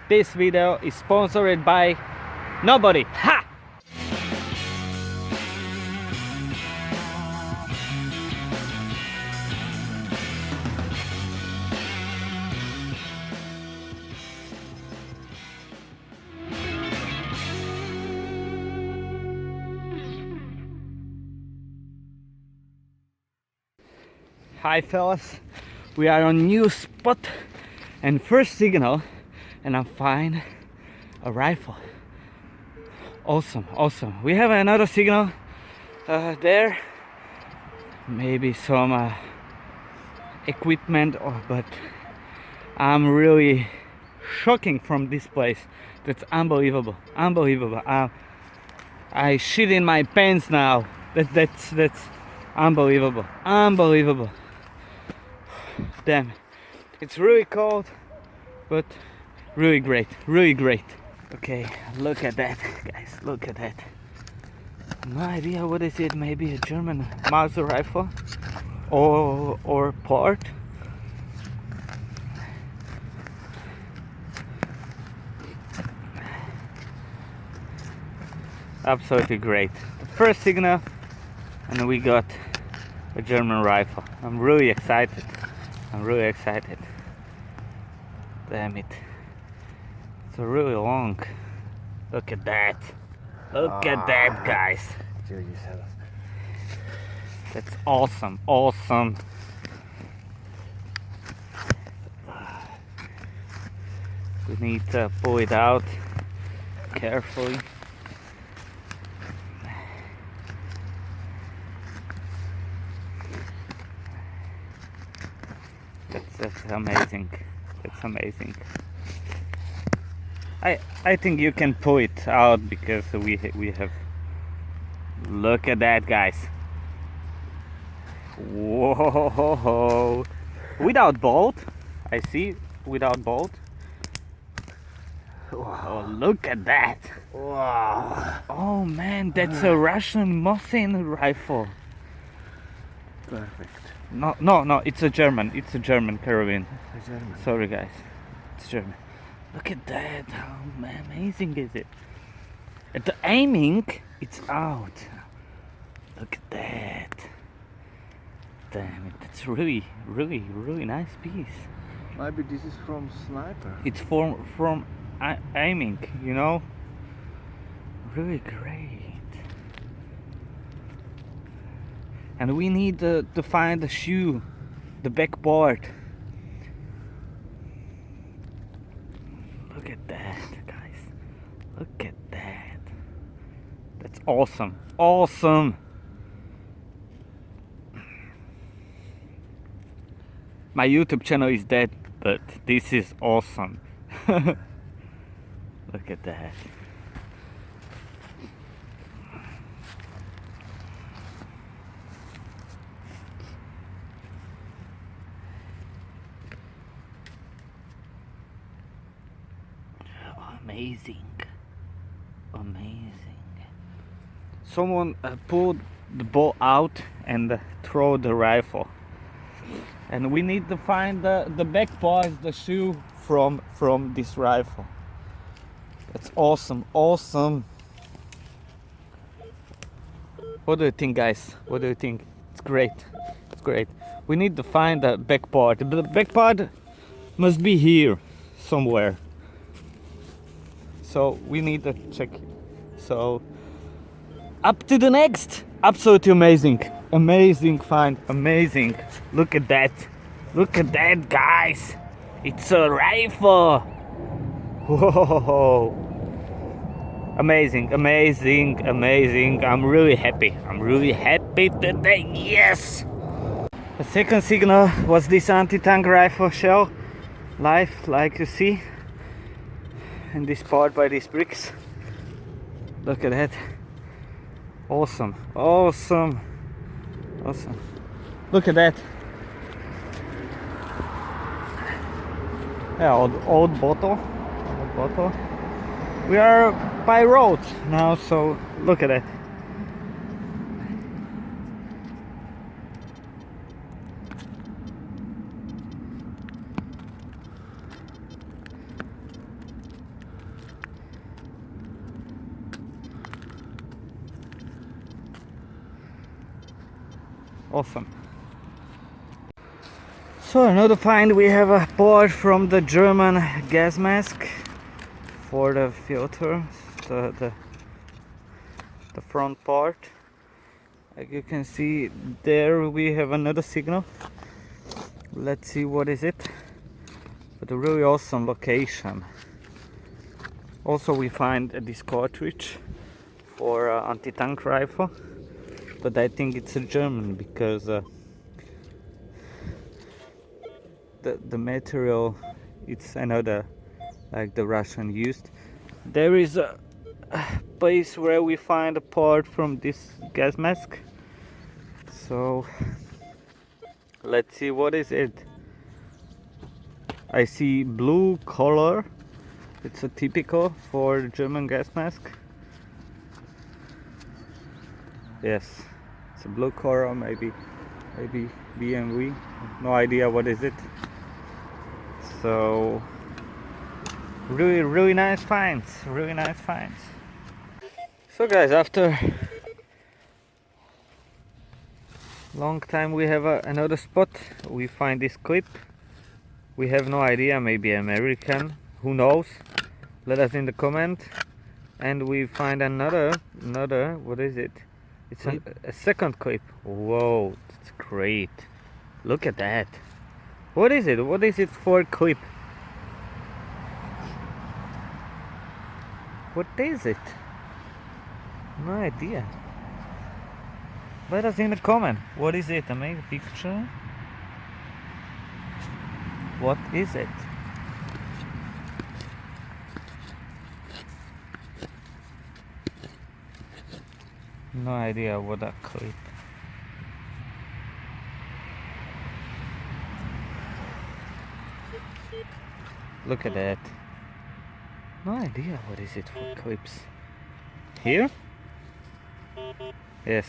This video is sponsored by nobody. Ha! Hi fellas, we are on new spot and first signal and I find a rifle. Awesome, awesome. We have another signal there, maybe some equipment, but I'm really shocking from this place. That's unbelievable, unbelievable. I shit in my pants now. That's unbelievable, unbelievable. Damn, it's really cold, but really great, really great. Okay, look at that, guys, look at that. No idea what is it, maybe a German Mauser rifle or part. Absolutely great. The first signal and we got a German rifle. I'm really excited. I'm really excited. Damn it. It's really long. Look at that. Look at that, guys. That's awesome. Awesome. We need to pull it out carefully. That's amazing. That's amazing. I think you can pull it out because we have. Look at that, guys. Whoa! Without bolt, I see. Without bolt. Oh, look at that! Wow! Oh man, that's a Russian Mosin rifle. Perfect. No, it's a German. It's a German carabine. Sorry, guys. It's German. Look at that. How amazing is it? At the aiming, it's out. Look at that. Damn it. That's really nice piece. Maybe this is from sniper. It's from aiming, you know? Really great. And we need to find the shoe, the back part. Look at that, guys. Look at that. That's awesome. Awesome. My YouTube channel is dead, but this is awesome. Look at that. Amazing, amazing. Someone pulled the bow out and throw the rifle, and we need to find the back part, the shoe from this rifle. That's awesome, awesome. What do you think, guys? What do you think? It's great, it's great. We need to find the back part. The back part must be here somewhere. So we need to check it. So up to the next. Absolutely amazing. Amazing find. Amazing. Look at that. Look at that, guys. It's a rifle. Whoa. Amazing, amazing, amazing. I'm really happy. I'm really happy today. Yes. The second signal was this anti-tank rifle shell. Live, like you see. And this part by these bricks. Look at that. Awesome, awesome, awesome. Look at that. Yeah, old bottle. Old bottle. We are by road now, so look at that. Awesome. So another find, we have a part from the German gas mask for the filter, the front part. Like you can see there, we have another signal. Let's see what is it. But a really awesome location. Also we find this cartridge for anti-tank rifle, but I think it's a German because the material, it's another like the Russian used. There is a place where we find a part from this gas mask, so let's see what is it. I see blue color, it's a typical for the German gas mask. Yes, it's a blue color, maybe BMW, no idea what is it. So really nice finds, really nice finds. So guys, after long time we have another spot. We find this clip. We have no idea, maybe American, who knows, let us in the comment. And we find another, what is it? It's a second clip. Whoa, that's great. Look at that. What is it? What is it for a clip? What is it? No idea. Let us in the comment. What is it? I make a picture. What is it? No idea what that clip. Look at that. No idea what is it for clips. Here? Yes.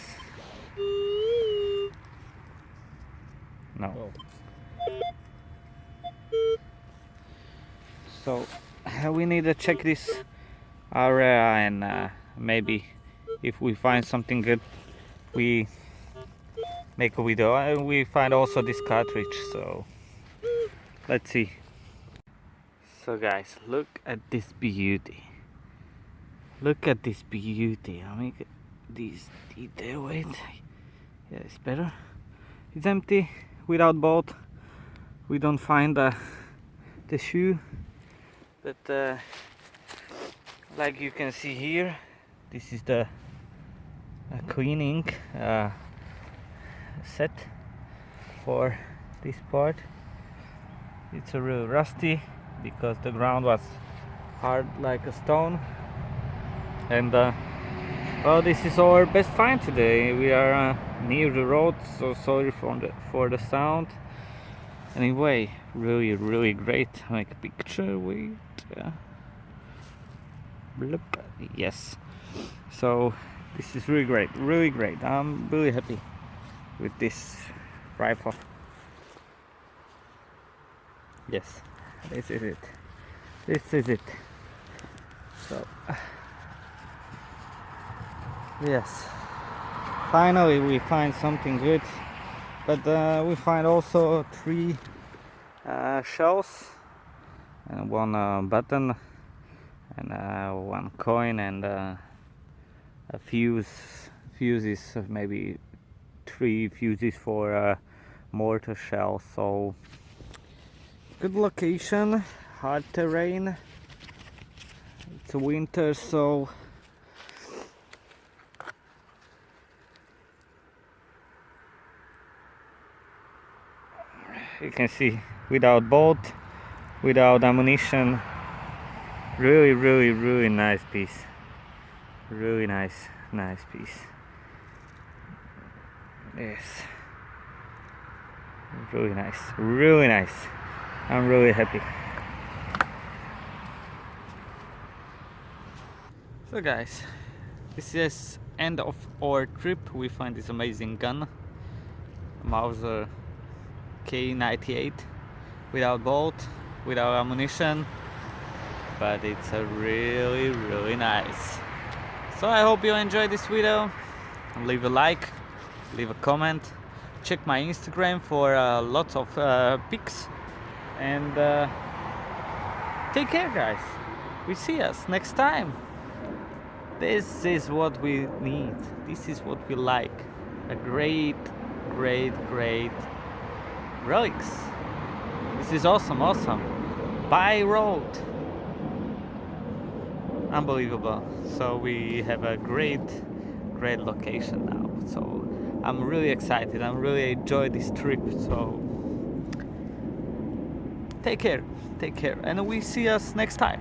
No. Oh. So we need to check this area and maybe if we find something good we make a video. And we find also this cartridge, so let's see. So guys, look at this beauty. Look at this beauty. I mean, this detail. Wait, yeah, it's better. It's empty, without bolt. We don't find the shoe, but like you can see here, this is the cleaning set for this part. It's a real rusty because the ground was hard like a stone. And well, this is our best find today. We are near the road, so sorry for the sound. Anyway, really great. Make a picture. Wait. Bloop. Yes. So this is really great. I'm really happy with this rifle. Yes, this is it. So yes, finally we find something good, but we find also 3 shells and 1 button and 1 coin and a fuses, maybe 3 fuses for mortar shell. So good location, hard terrain. It's winter, so you can see without bolt, without ammunition. Really nice piece. Really nice piece. Yes, really nice. I'm really happy. So guys, this is end of our trip. We find this amazing gun, Mauser K98, without bolt, without ammunition, but it's a really nice. So I hope you enjoyed this video. Leave a like, leave a comment, check my Instagram for lots of pics, and take care, guys. We see us next time. This is what we need. This is what we like. A great relics. This is awesome. By road. Unbelievable. So we have a great location now. So I'm really excited. I'm really enjoy this trip. So take care, and we see us next time.